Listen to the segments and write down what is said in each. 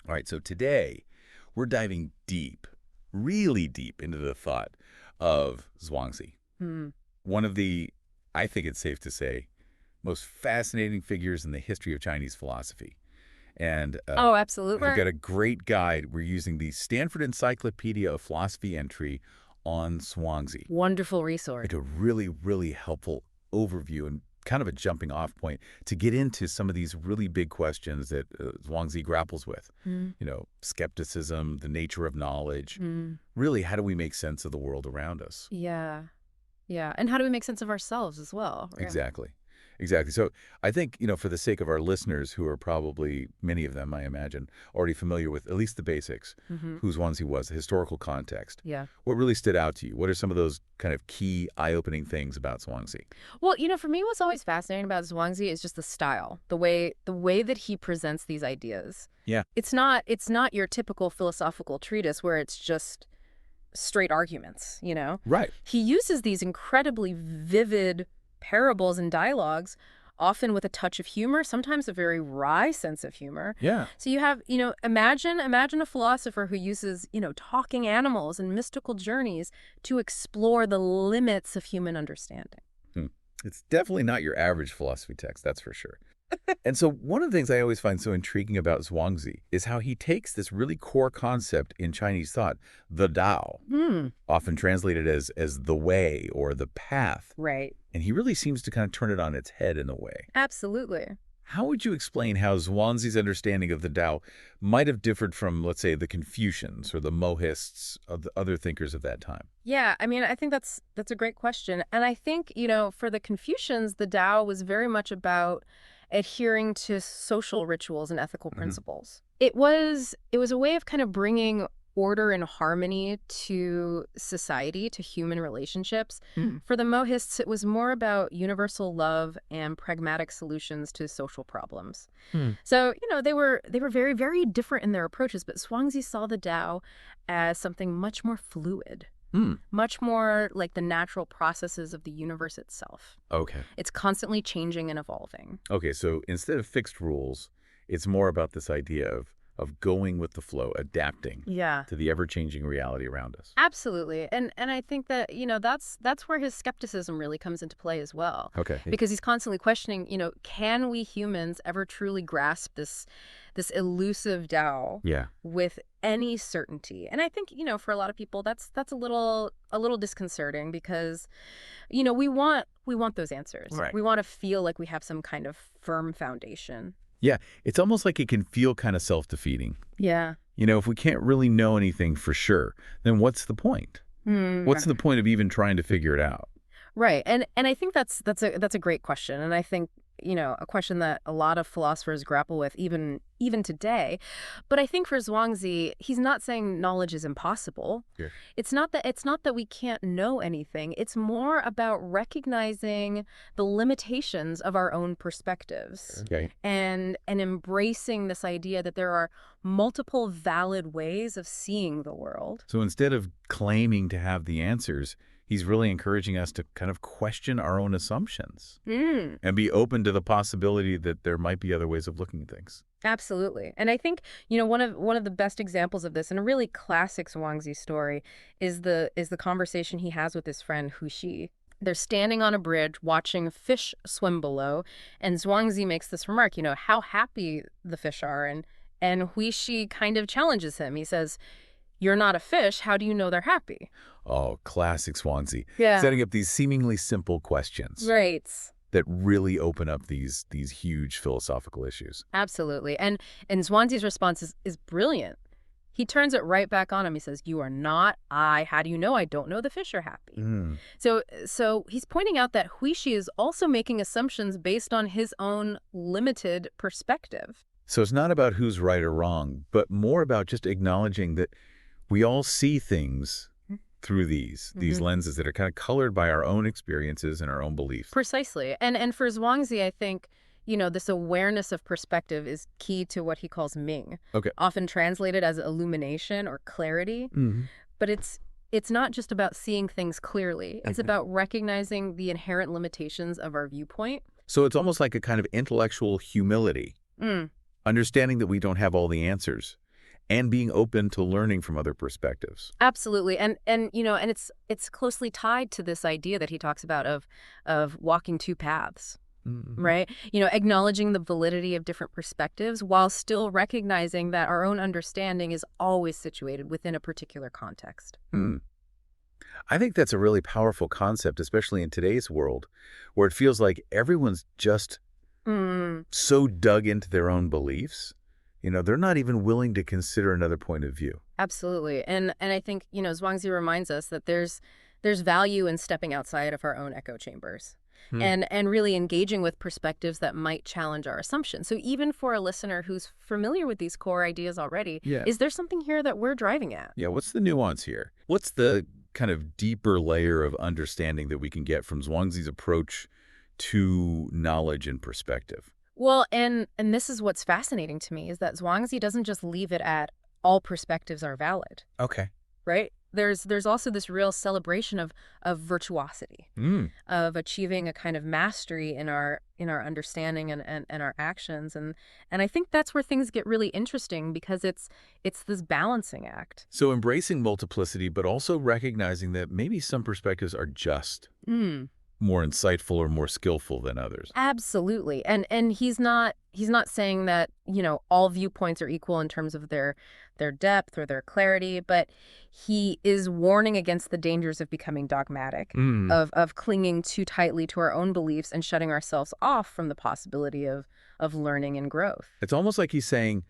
All right, so today we're diving deep, really deep into the thought of Zhuangzi, Hmm. one of the, I think it's safe to say, most fascinating figures in the history of Chinese philosophy. And Oh, absolutely. I've got a great guide. We're using the Stanford Encyclopedia of Philosophy entry on Zhuangzi. Wonderful resource. Like a really, really helpful overview and kind of a jumping off point to get into some of these really big questions that Zhuangzi grapples with. Mm. Skepticism, the nature of knowledge. Mm. Really, how do we make sense of the world around us? Yeah. Yeah. And how do we make sense of ourselves as well? Yeah. Exactly. Exactly. So I think, for the sake of our listeners, who are probably, many of them, I imagine, already familiar with at least the basics, Mm-hmm. who Zhuangzi was, the historical context. Yeah. What really stood out to you? What are some of those kind of key, eye-opening things about Zhuangzi? Well, for me, what's always fascinating about Zhuangzi is just the style, the way that he presents these ideas. Yeah. It's not your typical philosophical treatise where it's just straight arguments. Right. He uses these incredibly vivid parables and dialogues, often with a touch of humor, sometimes a very wry sense of humor. Yeah. So you have, imagine a philosopher who uses, talking animals and mystical journeys to explore the limits of human understanding. It's definitely not your average philosophy text, that's for sure. And so one of the things I always find so intriguing about Zhuangzi is how he takes this really core concept in Chinese thought, the Tao, often translated as the way or the path, Right. and he really seems to kind of turn it on its head in a way. Absolutely. How would you explain how Zhuangzi's understanding of the Tao might have differed from, let's say, the Confucians or the Mohists, of the other thinkers of that time? Yeah, I think that's a great question. And I think, for the Confucians, the Tao was very much about adhering to social rituals and ethical principles. It was a way of kind of bringing order and harmony to society, to human relationships. For the Mohists, it was more about universal love and pragmatic solutions to social problems. So, they were very, very different in their approaches, but Zhuangzi saw the Tao as something much more fluid. Much more like the natural processes of the universe itself. Okay. It's constantly changing and evolving. Okay, so instead of fixed rules, it's more about this idea of going with the flow, adapting Yeah. to the ever-changing reality around us. Absolutely. And I think that, that's where his skepticism really comes into play as well. Okay. Because he's constantly questioning, can we humans ever truly grasp this elusive Tao Yeah. with any certainty? And I think, for a lot of people that's a little disconcerting because, we want those answers. Right. We want to feel like we have some kind of firm foundation. Yeah, it's almost like it can feel kind of self-defeating. Yeah. If we can't really know anything for sure, then what's the point? What's the point of even trying to figure it out? Right. And I think that's a great question. And I think, a question that a lot of philosophers grapple with even today. But I think for Zhuangzi, he's not saying knowledge is impossible. Yeah. It's not that we can't know anything. It's more about recognizing the limitations of our own perspectives. Okay. And embracing this idea that there are multiple valid ways of seeing the world. So instead of claiming to have the answers, he's really encouraging us to kind of question our own assumptions and be open to the possibility that there might be other ways of looking at things. Absolutely. And I think, one of the best examples of this, and a really classic Zhuangzi story, is the conversation he has with his friend Hu Xi. They're standing on a bridge watching fish swim below, and Zhuangzi makes this remark, how happy the fish are, and Hu Xi kind of challenges him. He says, "You're not a fish. How do you know they're happy?" Oh, classic Zhuangzi. Yeah. Setting up these seemingly simple questions Right. that really open up these huge philosophical issues. Absolutely. And Zhuangzi's response is brilliant. He turns it right back on him. He says, "You are not I. How do you know I don't know the fish are happy?" So he's pointing out that Huishi is also making assumptions based on his own limited perspective. So it's not about who's right or wrong, but more about just acknowledging that we all see things through these lenses that are kind of colored by our own experiences and our own beliefs. Precisely. And for Zhuangzi, I think, this awareness of perspective is key to what he calls Ming, often translated as illumination or clarity. But it's not just about seeing things clearly. It's about recognizing the inherent limitations of our viewpoint. So it's almost like a kind of intellectual humility, understanding that we don't have all the answers and being open to learning from other perspectives. Absolutely. And it's closely tied to this idea that he talks about of walking two paths. Hmm. Right? Acknowledging the validity of different perspectives while still recognizing that our own understanding is always situated within a particular context. Hmm. I think that's a really powerful concept, especially in today's world, where it feels like everyone's just Mm, so dug into their own beliefs. They're not even willing to consider another point of view. absolutely. And I think, Zhuangzi reminds us that there's value in stepping outside of our own echo chambers Hmm. and really engaging with perspectives that might challenge our assumptions. So even for a listener who's familiar with these core ideas already, Yeah. is there something here that we're driving at? Yeah, what's the nuance here? What's the kind of deeper layer of understanding that we can get from Zhuangzi's approach to knowledge and perspective? Well, and this is what's fascinating to me is that Zhuangzi doesn't just leave it at all perspectives are valid, Okay. right? There's also this real celebration of virtuosity, Mm. of achieving a kind of mastery in our understanding and our actions. And I think that's where things get really interesting because it's this balancing act. So embracing multiplicity, but also recognizing that maybe some perspectives are just Mm. more insightful or more skillful than others. Absolutely. And he's not saying that, all viewpoints are equal in terms of their depth or their clarity, but he is warning against the dangers of becoming dogmatic, Mm. of clinging too tightly to our own beliefs and shutting ourselves off from the possibility of learning and growth. It's almost like he's saying,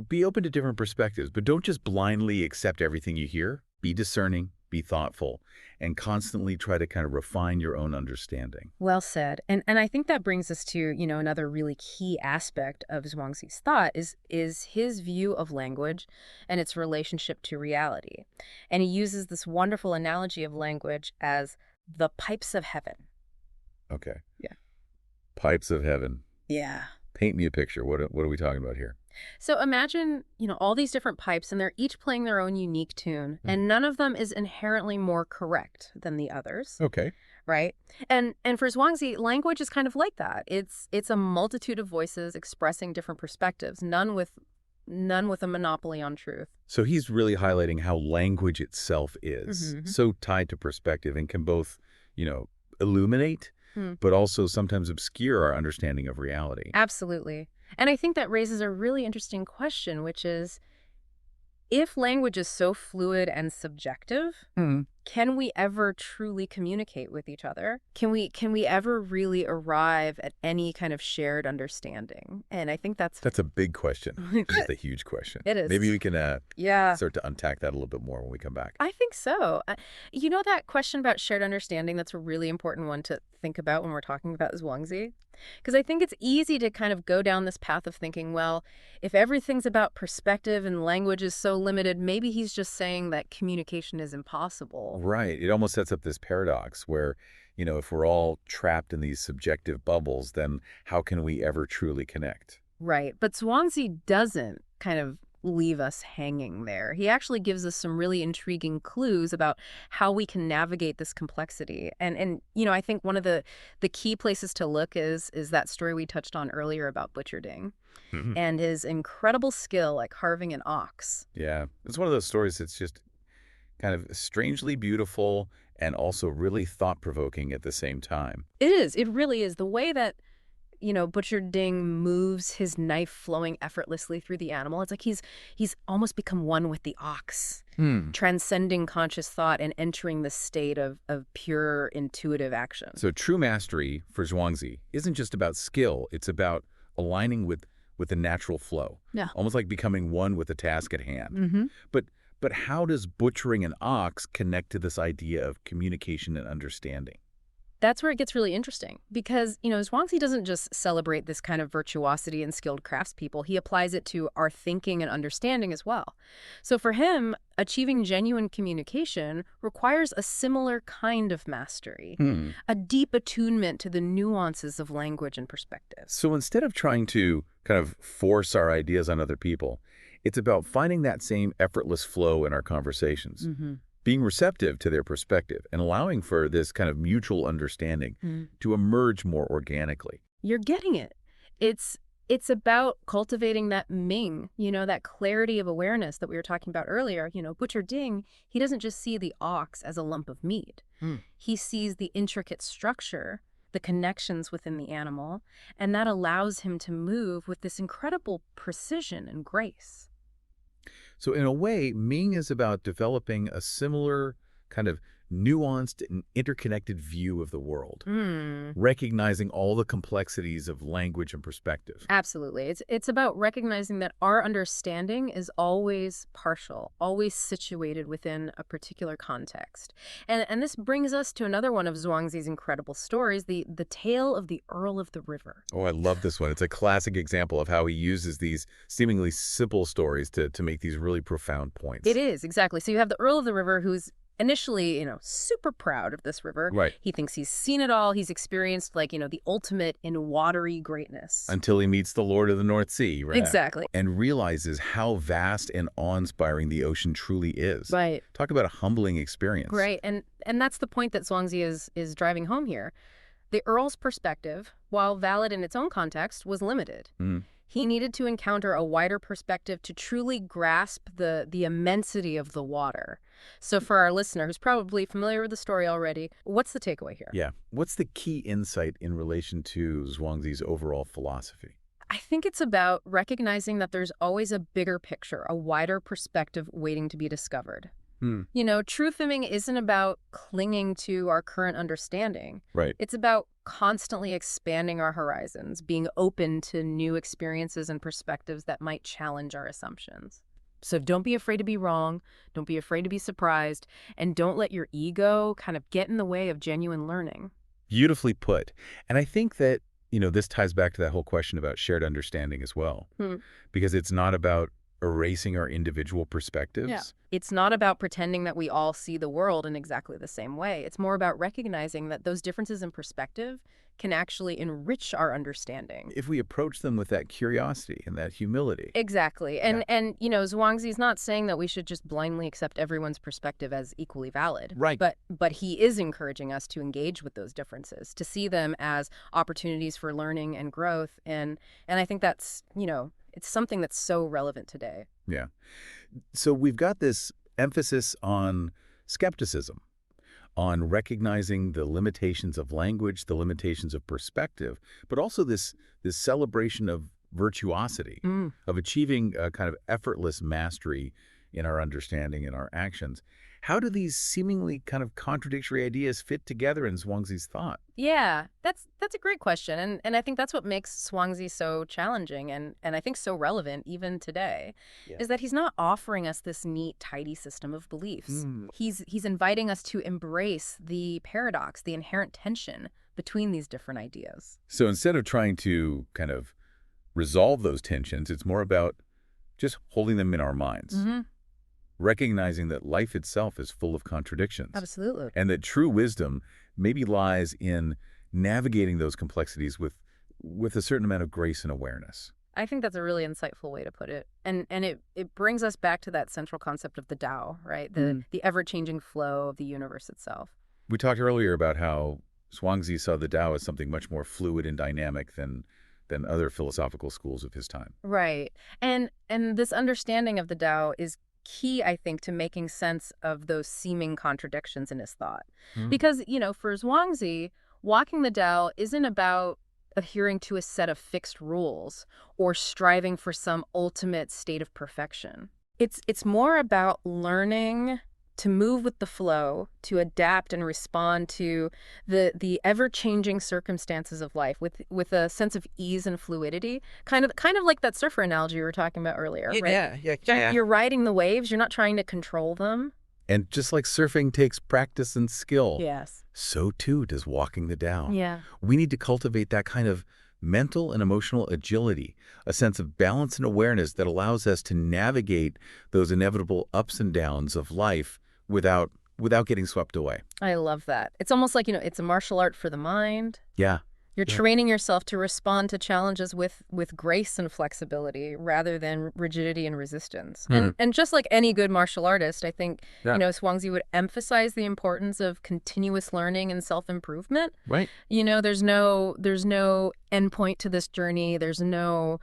be open to different perspectives, but don't just blindly accept everything you hear. Be discerning, be thoughtful, and constantly try to kind of refine your own understanding. Well said. And I think that brings us to, another really key aspect of Zhuangzi's thought is his view of language and its relationship to reality. And he uses this wonderful analogy of language as the pipes of heaven. Okay. Yeah. Pipes of heaven. Yeah. Paint me a picture. What are we talking about here? So imagine, all these different pipes and they're each playing their own unique tune, Hmm. and none of them is inherently more correct than the others. Okay. Right? And for Zhuangzi, language is kind of like that. It's a multitude of voices expressing different perspectives, none with a monopoly on truth. So he's really highlighting how language itself is Mhm. so tied to perspective and can both, illuminate, Hmm. but also sometimes obscure our understanding of reality. Absolutely. And I think that raises a really interesting question, which is if language is so fluid and subjective, Hmm. can we ever truly communicate with each other? Can we ever really arrive at any kind of shared understanding? And I think that's That's a big question. It's a huge question. It is. Maybe we can yeah. start to unpack that a little bit more when we come back. I think so. That question about shared understanding, that's a really important one to think about when we're talking about Zhuangzi. Because I think it's easy to kind of go down this path of thinking, well, if everything's about perspective and language is so limited, maybe he's just saying that communication is impossible. Right. It almost sets up this paradox where, if we're all trapped in these subjective bubbles, then how can we ever truly connect? Right. But Zhuangzi doesn't kind of leave us hanging there. He actually gives us some really intriguing clues about how we can navigate this complexity. And I think one of the key places to look is that story we touched on earlier about Butcher Ding Mhm. and his incredible skill at carving an ox. Yeah. It's one of those stories that's just kind of strangely beautiful and also really thought-provoking at the same time. It is. It really is. The way that Butcher Ding moves his knife flowing effortlessly through the animal. It's like he's almost become one with the ox, Hmm. transcending conscious thought and entering the state of pure intuitive action. So true mastery for Zhuangzi isn't just about skill. It's about aligning with the natural flow, Yeah. almost like becoming one with the task at hand. Mm-hmm. But how does butchering an ox connect to this idea of communication and understanding? That's where it gets really interesting because, Zhuangzi doesn't just celebrate this kind of virtuosity in skilled craftspeople. He applies it to our thinking and understanding as well. So for him, achieving genuine communication requires a similar kind of mastery, Hmm. a deep attunement to the nuances of language and perspective. So instead of trying to kind of force our ideas on other people, it's about finding that same effortless flow in our conversations, Mm-hmm. being receptive to their perspective and allowing for this kind of mutual understanding to emerge more organically. You're getting it. It's It's about cultivating that Ming, that clarity of awareness that we were talking about earlier. Butcher Ding, he doesn't just see the ox as a lump of meat. Hmm. He sees the intricate structure, the connections within the animal, and that allows him to move with this incredible precision and grace. So in a way, Ming is about developing a similar kind of nuanced and interconnected view of the world, Hmm. recognizing all the complexities of language and perspective. Absolutely. It's about recognizing that our understanding is always partial, always situated within a particular context. And this brings us to another one of Zhuangzi's incredible stories, the tale of the Earl of the River. Oh, I love this one. It's a classic example of how he uses these seemingly simple stories to make these really profound points. It is, exactly. So you have the Earl of the River who's initially, super proud of this river. Right. He thinks he's seen it all. He's experienced, the ultimate in watery greatness. Until he meets the Lord of the North Sea, right? Exactly. And realizes how vast and awe-inspiring the ocean truly is. Right. Talk about a humbling experience. Right. And that's the point that Zhuangzi is driving home here. The Earl's perspective, while valid in its own context, was limited. Mm. He needed to encounter a wider perspective to truly grasp the immensity of the water. So for our listener, who's probably familiar with the story already, what's the takeaway here? Yeah. What's the key insight in relation to Zhuangzi's overall philosophy? I think it's about recognizing that there's always a bigger picture, a wider perspective waiting to be discovered. Truthing isn't about clinging to our current understanding. Right. It's about constantly expanding our horizons, being open to new experiences and perspectives that might challenge our assumptions. So don't be afraid to be wrong, don't be afraid to be surprised, and don't let your ego kind of get in the way of genuine learning. Beautifully put. And I think that, this ties back to that whole question about shared understanding as well. Because it's not about erasing our individual perspectives. Yeah. It's not about pretending that we all see the world in exactly the same way. It's more about recognizing that those differences in perspective can actually enrich our understanding. If we approach them with that curiosity and that humility. Exactly. And Zhuangzi's not saying that we should just blindly accept everyone's perspective as equally valid. Right. But he is encouraging us to engage with those differences, to see them as opportunities for learning and growth. And I think that's, it's something that's so relevant today. Yeah. So we've got this emphasis on skepticism, on recognizing the limitations of language, the limitations of perspective, but also this celebration of virtuosity, of achieving a kind of effortless mastery in our understanding and our actions. How do these seemingly kind of contradictory ideas fit together in Zhuangzi's thought? Yeah, that's a great question. And I think that's what makes Zhuangzi so challenging and I think so relevant even today, is that he's not offering us this neat, tidy system of beliefs. He's inviting us to embrace the paradox, the inherent tension between these different ideas. So instead of trying to kind of resolve those tensions, it's more about just holding them in our minds. Recognizing that life itself is full of contradictions. Absolutely. And that true wisdom maybe lies in navigating those complexities with a certain amount of grace and awareness. I think that's a really insightful way to put it. And it brings us back to that central concept of the Tao, right? The ever-changing flow of the universe itself. We talked earlier about how Zhuangzi saw the Tao as something much more fluid and dynamic than other philosophical schools of his time. Right. And this understanding of the Tao is key, I think, to making sense of those seeming contradictions in his thought. Because, for Zhuangzi, walking the Tao isn't about adhering to a set of fixed rules or striving for some ultimate state of perfection. It's more about learning to move with the flow, to adapt and respond to the ever-changing circumstances of life with a sense of ease and fluidity, kind of like that surfer analogy we were talking about earlier, right? Yeah. You're riding the waves, you're not trying to control them. And just like surfing takes practice and skill, Yes. so too does walking the Tao. Yeah. We need to cultivate that kind of mental and emotional agility, a sense of balance and awareness that allows us to navigate those inevitable ups and downs of life without getting swept away. I love that. It's almost like, it's a martial art for the mind. Yeah. You're Yeah. training yourself to respond to challenges with grace and flexibility rather than rigidity and resistance. Hmm. And just like any good martial artist, I think, Yeah. Zhuangzi would emphasize the importance of continuous learning and self-improvement. Right. There's no endpoint to this journey. There's no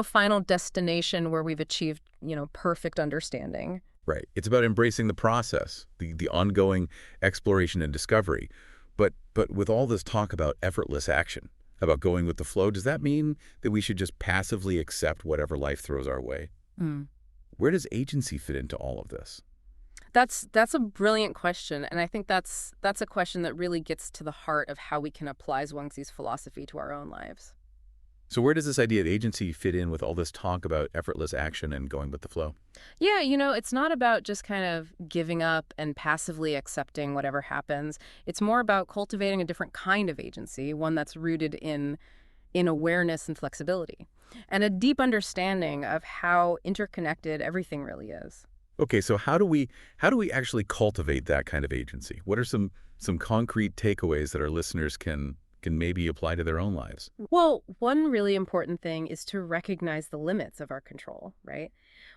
final destination where we've achieved, perfect understanding. Right. It's about embracing the process, the ongoing exploration and discovery. But with all this talk about effortless action, about going with the flow, does that mean that we should just passively accept whatever life throws our way? Mm. Where does agency fit into all of this? That's a brilliant question, and I think that's a question that really gets to the heart of how we can apply Zhuangzi's philosophy to our own lives. So where does this idea of agency fit in with all this talk about effortless action and going with the flow? Yeah, it's not about just kind of giving up and passively accepting whatever happens. It's more about cultivating a different kind of agency, one that's rooted in awareness and flexibility, and a deep understanding of how interconnected everything really is. Okay, so how do we actually cultivate that kind of agency? What are some concrete takeaways that our listeners can maybe apply to their own lives? Well, one really important thing is to recognize the limits of our control, right?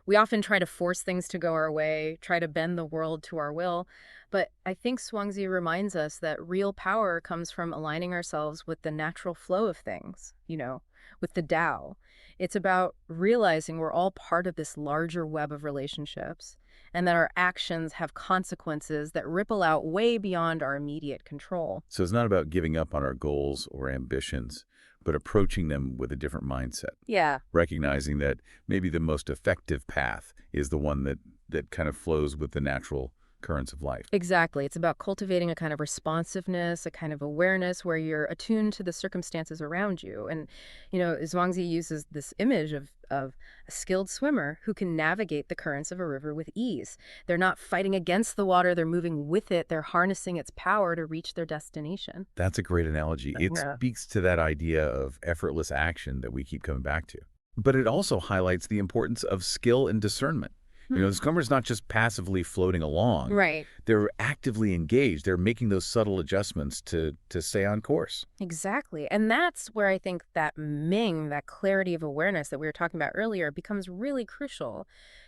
We often try to force things to go our way, try to bend the world to our will. But I think Swansea reminds us that real power comes from aligning ourselves with the natural flow of things, with the Tao. It's about realizing we're all part of this larger web of relationships and that our actions have consequences that ripple out way beyond our immediate control. So it's not about giving up on our goals or ambitions, but approaching them with a different mindset, Yeah. recognizing that maybe the most effective path is the one that kind of flows with the natural currents of life. Exactly. It's about cultivating a kind of responsiveness, a kind of awareness where you're attuned to the circumstances around you. And, Zhuangzi uses this image of a skilled swimmer who can navigate the currents of a river with ease. They're not fighting against the water, they're moving with it, they're harnessing its power to reach their destination. That's a great analogy. It Yeah. speaks to that idea of effortless action that we keep coming back to. But it also highlights the importance of skill and discernment. The swimmer's not just passively floating along. Right. They're actively engaged. They're making those subtle adjustments to stay on course. Exactly. And that's where I think that Ming, that clarity of awareness that we were talking about earlier, becomes really crucial.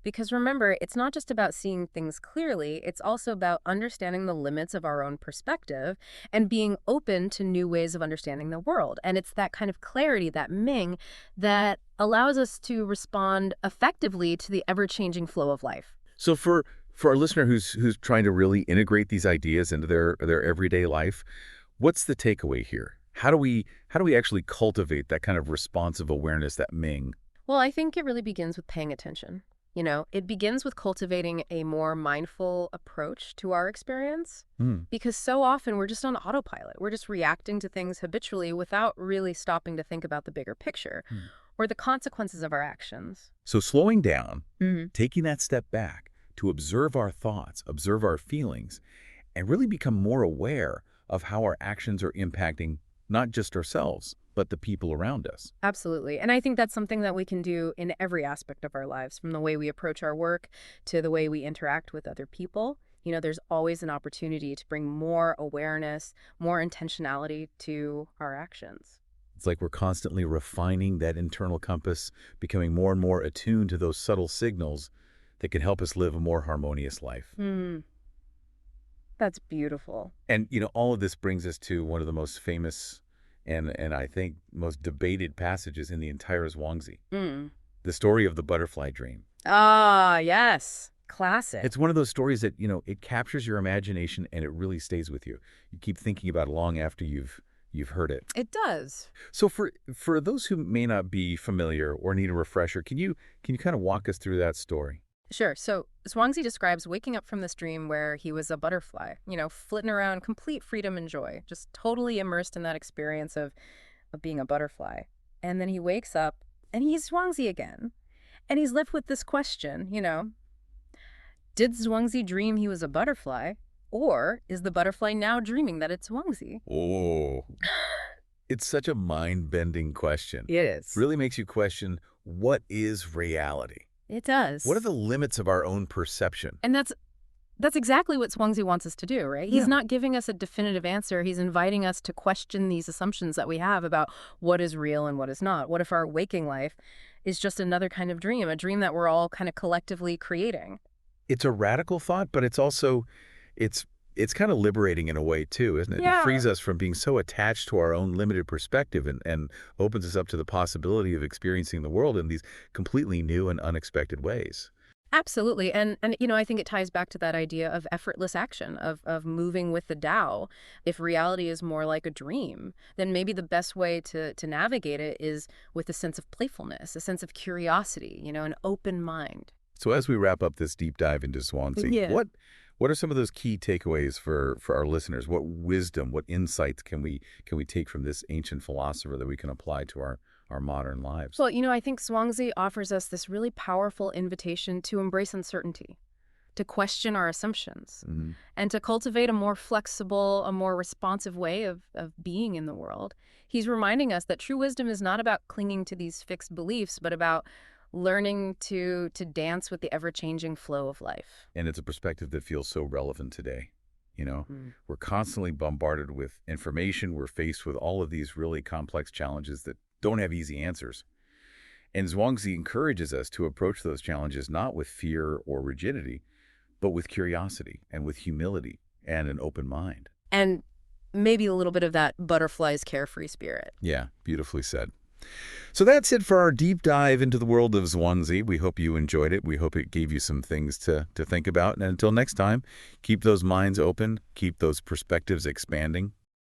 Because remember, it's not just about seeing things clearly, it's also about understanding the limits of our own perspective and being open to new ways of understanding the world. And it's that kind of clarity, that Ming, that allows us to respond effectively to the ever-changing flow of life. So for our listener who's trying to really integrate these ideas into their everyday life, what's the takeaway here? How do we actually cultivate that kind of responsive awareness, that Ming? Well, I think it really begins with paying attention. It begins with cultivating a more mindful approach to our experience Hmm. because so often we're just on autopilot. We're just reacting to things habitually without really stopping to think about the bigger picture or the consequences of our actions. So slowing down, Hmm. taking that step back to observe our thoughts, observe our feelings, and really become more aware of how our actions are impacting not just ourselves, but the people around us. Absolutely. And I think that's something that we can do in every aspect of our lives, from the way we approach our work to the way we interact with other people. There's always an opportunity to bring more awareness, more intentionality to our actions. It's like we're constantly refining that internal compass, becoming more and more attuned to those subtle signals that can help us live a more harmonious life. Hmm. That's beautiful. And, all of this brings us to one of the most famous and I think most debated passages in the entire Zhuangzi, Mm. the story of the butterfly dream. Ah, yes. Classic. It's one of those stories that, it captures your imagination and it really stays with you. You keep thinking about it long after you've heard it. It does. So for those who may not be familiar or need a refresher, can you kind of walk us through that story? Sure. So Zhuangzi describes waking up from this dream where he was a butterfly, flitting around, complete freedom and joy, just totally immersed in that experience of being a butterfly. And then he wakes up and he's Zhuangzi again. And he's left with this question, did Zhuangzi dream he was a butterfly? Or is the butterfly now dreaming that it's Zhuangzi? Oh, it's such a mind-bending question. It is. Really makes you question, what is reality? It does. What are the limits of our own perception? And That's exactly what Zhuangzi wants us to do, right? He's Yeah. not giving us a definitive answer. He's inviting us to question these assumptions that we have about what is real and what is not. What if our waking life is just another kind of dream, a dream that we're all kind of collectively creating? It's a radical thought, but it's also it's it's kind of liberating in a way too, isn't it? It Yeah. frees us from being so attached to our own limited perspective and opens us up to the possibility of experiencing the world in these completely new and unexpected ways. Absolutely. And I think it ties back to that idea of effortless action, of moving with the Tao. If reality is more like a dream, then maybe the best way to navigate it is with a sense of playfulness, a sense of curiosity, an open mind. So as we wrap up this deep dive into Swansea, Yeah. what are some of those key takeaways for our listeners? What wisdom, what insights can we take from this ancient philosopher that we can apply to our modern lives? Well, I think Zhuangzi offers us this really powerful invitation to embrace uncertainty, to question our assumptions, Mhm. and to cultivate a more flexible, a more responsive way of being in the world. He's reminding us that true wisdom is not about clinging to these fixed beliefs, but about learning to dance with the ever-changing flow of life. And it's a perspective that feels so relevant today. You know, Mm. we're constantly bombarded with information. We're faced with all of these really complex challenges that don't have easy answers. And Zhuangzi encourages us to approach those challenges not with fear or rigidity, but with curiosity and with humility and an open mind. And maybe a little bit of that butterfly's carefree spirit. Yeah, beautifully said. So that's it for our deep dive into the world of Zhuangzi. We hope you enjoyed it. We hope it gave you some things to think about. And until next time, keep those minds open, keep those perspectives expanding,